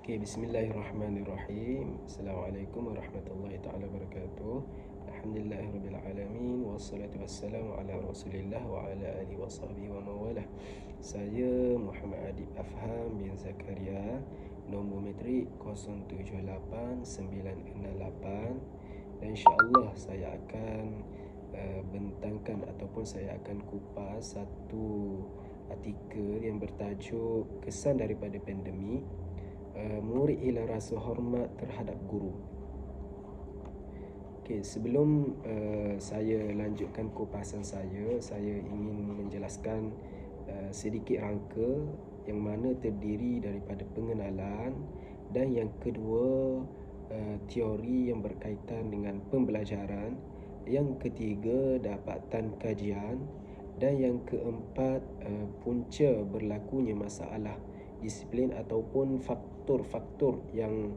Okay, bismillahirrahmanirrahim. Assalamualaikum warahmatullahi taala wabarakatuh. Alhamdulillahirabbil wassalatu wassalamu ala Rasulillah wa ala alihi wasahbihi wa mawalah. Saya Muhammad Adib Afham bin Zakaria, nombor metrik 078968, dan insya-Allah saya akan bentangkan ataupun saya akan kupas satu artikel yang bertajuk kesan daripada pandemik, murid hilang rasa hormat terhadap guru. Okey, sebelum saya lanjutkan kupasan saya ingin menjelaskan sedikit rangka yang mana terdiri daripada pengenalan, dan yang kedua teori yang berkaitan dengan pembelajaran, yang ketiga dapatan kajian, dan yang keempat punca berlakunya masalah disiplin ataupun faktor-faktor yang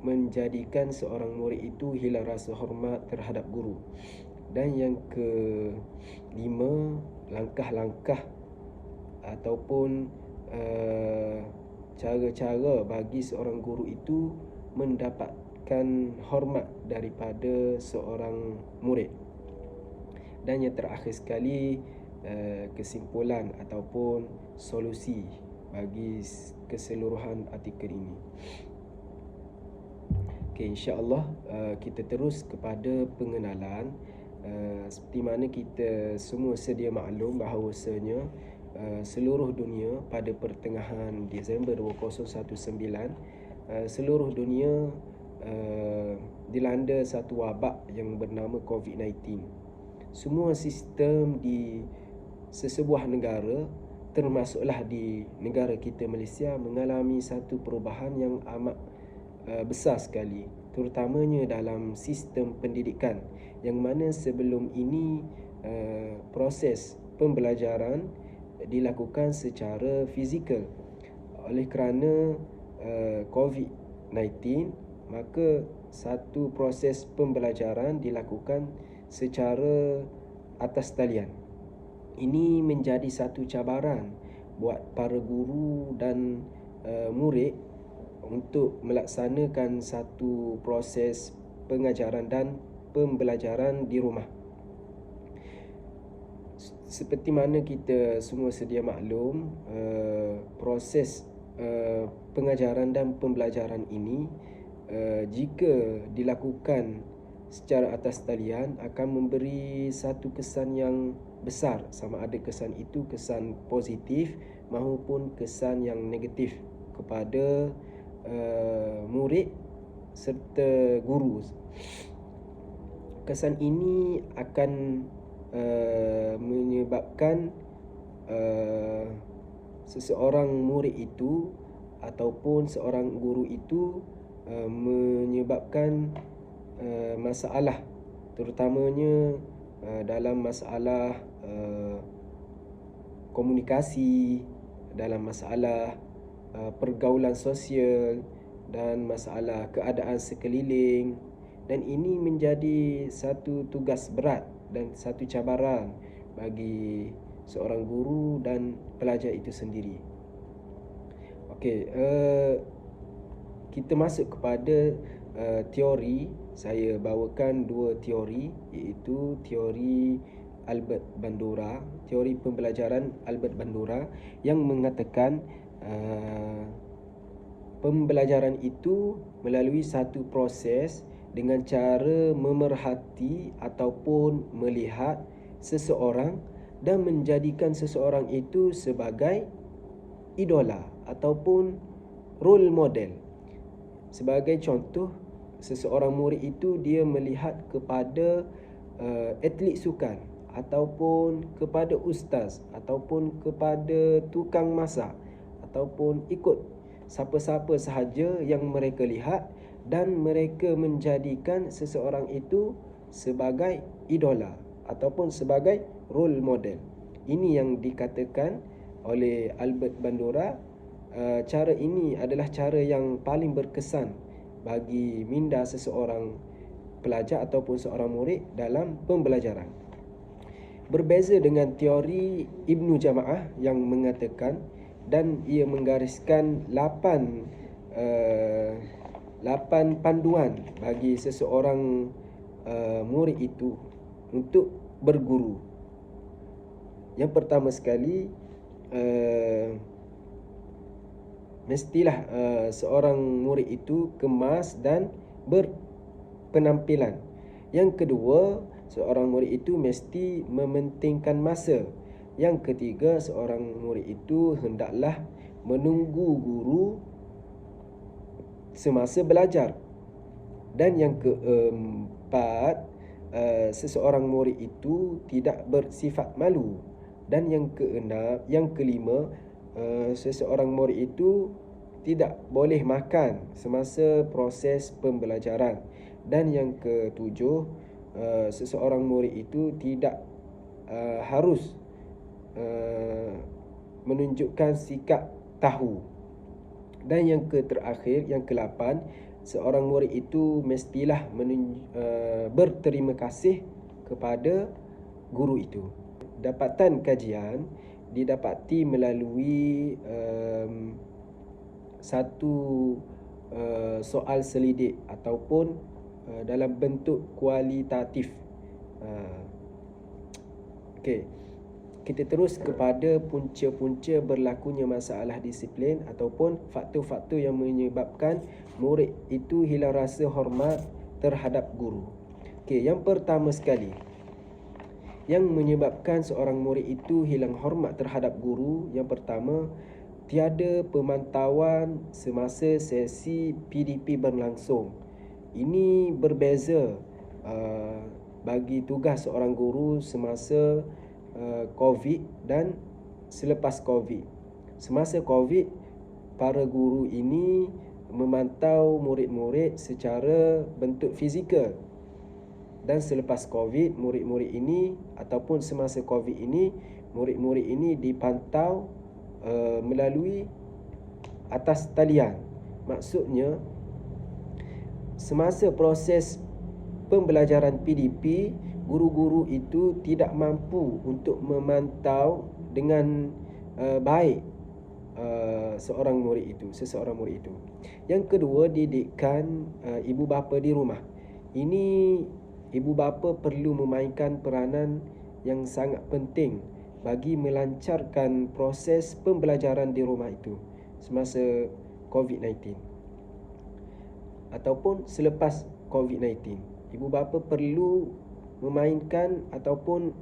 menjadikan seorang murid itu hilang rasa hormat terhadap guru. Dan yang kelima, langkah-langkah ataupun cara-cara bagi seorang guru itu mendapatkan hormat daripada seorang murid. Dan yang terakhir sekali, kesimpulan ataupun solusi bagi keseluruhan artikel ini. Okey, insya-Allah kita terus kepada pengenalan. Seperti mana kita semua sedia maklum bahawasanya seluruh dunia pada pertengahan Disember 2019, seluruh dunia dilanda satu wabak yang bernama COVID-19. Semua sistem di sesebuah negara, termasuklah di negara kita Malaysia, mengalami satu perubahan yang amat besar sekali, terutamanya dalam sistem pendidikan, yang mana sebelum ini proses pembelajaran dilakukan secara fizikal. Oleh kerana COVID-19, maka satu proses pembelajaran dilakukan secara atas talian. Ini menjadi satu cabaran buat para guru dan murid untuk melaksanakan satu proses pengajaran dan pembelajaran di rumah. Seperti mana kita semua sedia maklum, proses pengajaran dan pembelajaran ini jika dilakukan secara atas talian akan memberi satu kesan yang besar, sama ada kesan itu kesan positif maupun kesan yang negatif kepada murid serta guru. Kesan ini akan menyebabkan seseorang murid itu ataupun seorang guru itu menyebabkan masalah, terutamanya dalam masalah komunikasi, dalam masalah pergaulan sosial, dan masalah keadaan sekeliling. Dan ini menjadi satu tugas berat dan satu cabaran bagi seorang guru dan pelajar itu sendiri. Okey, kita masuk kepada teori. Saya bawakan dua teori, iaitu teori Albert Bandura, teori pembelajaran Albert Bandura, yang mengatakan pembelajaran itu melalui satu proses dengan cara memerhati ataupun melihat seseorang dan menjadikan seseorang itu sebagai idola ataupun role model. Sebagai contoh, seseorang murid itu dia melihat kepada atlet sukan, ataupun kepada ustaz, ataupun kepada tukang masak, ataupun ikut siapa-siapa sahaja yang mereka lihat, dan mereka menjadikan seseorang itu sebagai idola ataupun sebagai role model. Ini yang dikatakan oleh Albert Bandura. Cara ini adalah cara yang paling berkesan bagi minda seseorang pelajar ataupun seorang murid dalam pembelajaran. Berbeza dengan teori Ibnu Jamaah yang mengatakan dan ia menggariskan 8 panduan bagi seseorang murid itu untuk berguru. Yang pertama sekali, mestilah seorang murid itu kemas dan berpenampilan. Yang kedua, seorang murid itu mesti mementingkan masa. Yang ketiga, seorang murid itu hendaklah menunggu guru semasa belajar. Dan yang keempat, seseorang murid itu tidak bersifat malu. Dan yang kelima, seseorang murid itu tidak boleh makan semasa proses pembelajaran. Dan yang ketujuh, seseorang murid itu tidak harus menunjukkan sikap tahu. Dan yang terakhir, yang ke-8, seorang murid itu mestilah berterima kasih kepada guru itu. Dapatan kajian didapati melalui satu soal selidik ataupun dalam bentuk kualitatif. Okey. Kita terus kepada punca-punca berlakunya masalah disiplin ataupun faktor-faktor yang menyebabkan murid itu hilang rasa hormat terhadap guru. Okey, yang pertama sekali, yang menyebabkan seorang murid itu hilang hormat terhadap guru, yang pertama, tiada pemantauan semasa sesi PDP berlangsung. Ini berbeza bagi tugas seorang guru semasa COVID dan selepas COVID. Semasa COVID, para guru ini memantau murid-murid secara bentuk fizikal. Dan selepas COVID, murid-murid ini ataupun semasa COVID ini, murid-murid ini dipantau melalui atas talian. Maksudnya, semasa proses pembelajaran PDP, guru-guru itu tidak mampu untuk memantau dengan baik seseorang murid itu. Yang kedua, didikan ibu bapa di rumah. Ini ibu bapa perlu memainkan peranan yang sangat penting bagi melancarkan proses pembelajaran di rumah itu semasa COVID-19 ataupun selepas COVID-19. Ibu bapa perlu memainkan ataupun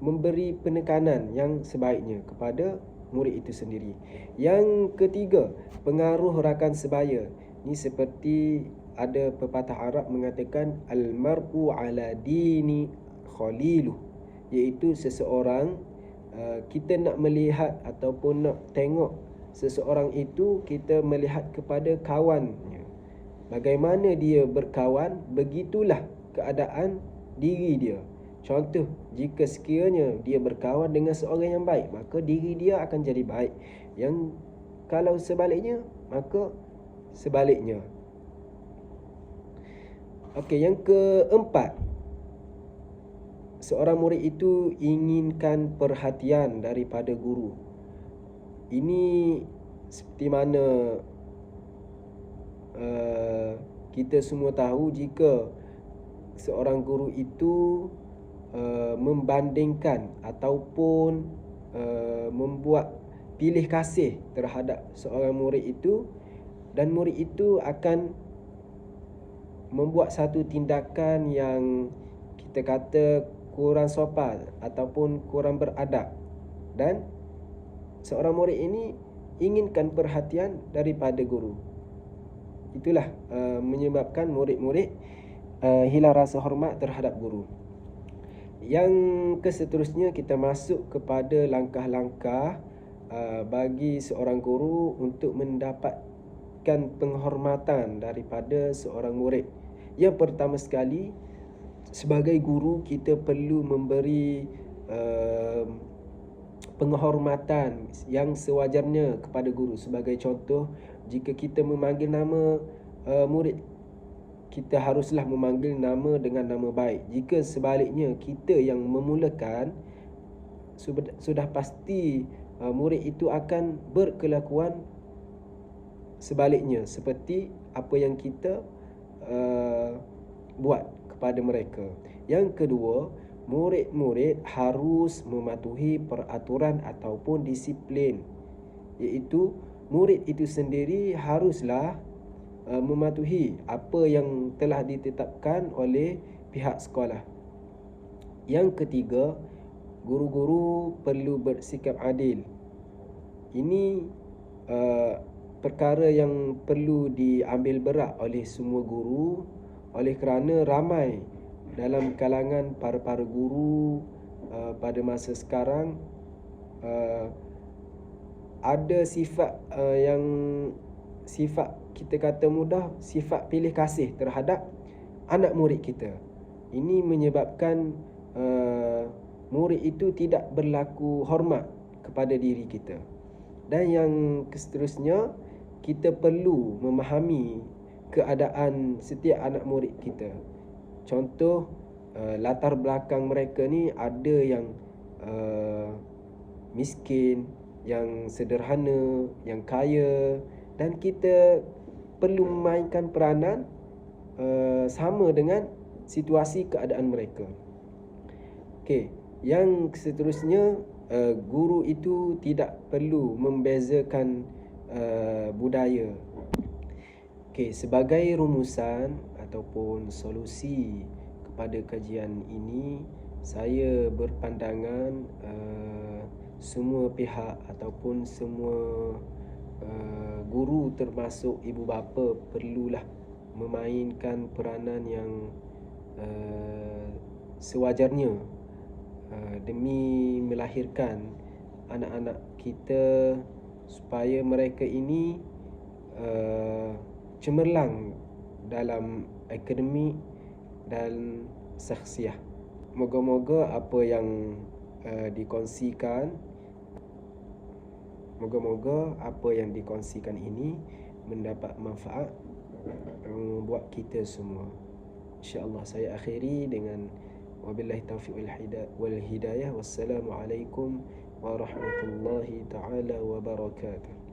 memberi penekanan yang sebaiknya kepada murid itu sendiri. Yang ketiga, pengaruh rakan sebaya. Ini seperti ada pepatah Arab mengatakan al-mar'u ala dini khalilu, iaitu seseorang, kita nak melihat ataupun nak tengok seseorang itu, kita melihat kepada kawannya. Bagaimana dia berkawan, begitulah keadaan diri dia. Contoh, jika sekiranya dia berkawan dengan seorang yang baik, maka diri dia akan jadi baik. Yang kalau sebaliknya, maka sebaliknya. Okey, yang keempat, seorang murid itu inginkan perhatian daripada guru. Ini seperti mana kita semua tahu, jika seorang guru itu membandingkan ataupun membuat pilih kasih terhadap seorang murid itu, dan murid itu akan membuat satu tindakan yang kita kata kurang sopan ataupun kurang beradab, dan seorang murid ini inginkan perhatian daripada guru. Itulah menyebabkan murid-murid hilang rasa hormat terhadap guru. Yang keseterusnya, kita masuk kepada langkah-langkah bagi seorang guru untuk mendapatkan penghormatan daripada seorang murid. Yang pertama sekali, sebagai guru kita perlu memberi penghormatan yang sewajarnya kepada guru. Sebagai contoh, jika kita memanggil nama murid, kita haruslah memanggil nama dengan nama baik. Jika sebaliknya kita yang memulakan, sudah pasti murid itu akan berkelakuan sebaliknya seperti apa yang kita buat kepada mereka. Yang kedua, murid-murid harus mematuhi peraturan ataupun disiplin, iaitu murid itu sendiri haruslah mematuhi apa yang telah ditetapkan oleh pihak sekolah. Yang ketiga, guru-guru perlu bersikap adil. Ini perkara yang perlu diambil berat oleh semua guru, oleh kerana ramai dalam kalangan para guru pada masa sekarang ada sifat yang sifat kita kata mudah, sifat pilih kasih terhadap anak murid kita. Ini menyebabkan murid itu tidak berlaku hormat kepada diri kita. Dan yang seterusnya, kita perlu memahami keadaan setiap anak murid kita. Contoh, latar belakang mereka ni ada yang miskin, yang sederhana, yang kaya, dan kita perlu memainkan peranan sama dengan situasi keadaan mereka. Okey, yang seterusnya, guru itu tidak perlu membezakan budaya. Okey, sebagai rumusan ataupun solusi kepada kajian ini, saya berpandangan semua pihak ataupun semua guru termasuk ibu bapa perlulah memainkan peranan yang sewajarnya demi melahirkan anak-anak kita supaya mereka ini cemerlang dalam akademik dan syakhsiah. Moga-moga apa yang dikongsikan ini mendapat manfaat buat kita semua. InsyaAllah saya akhiri dengan wabillahi taufiq wal hidayah. Wassalamualaikum warahmatullahi taala wabarakatuh.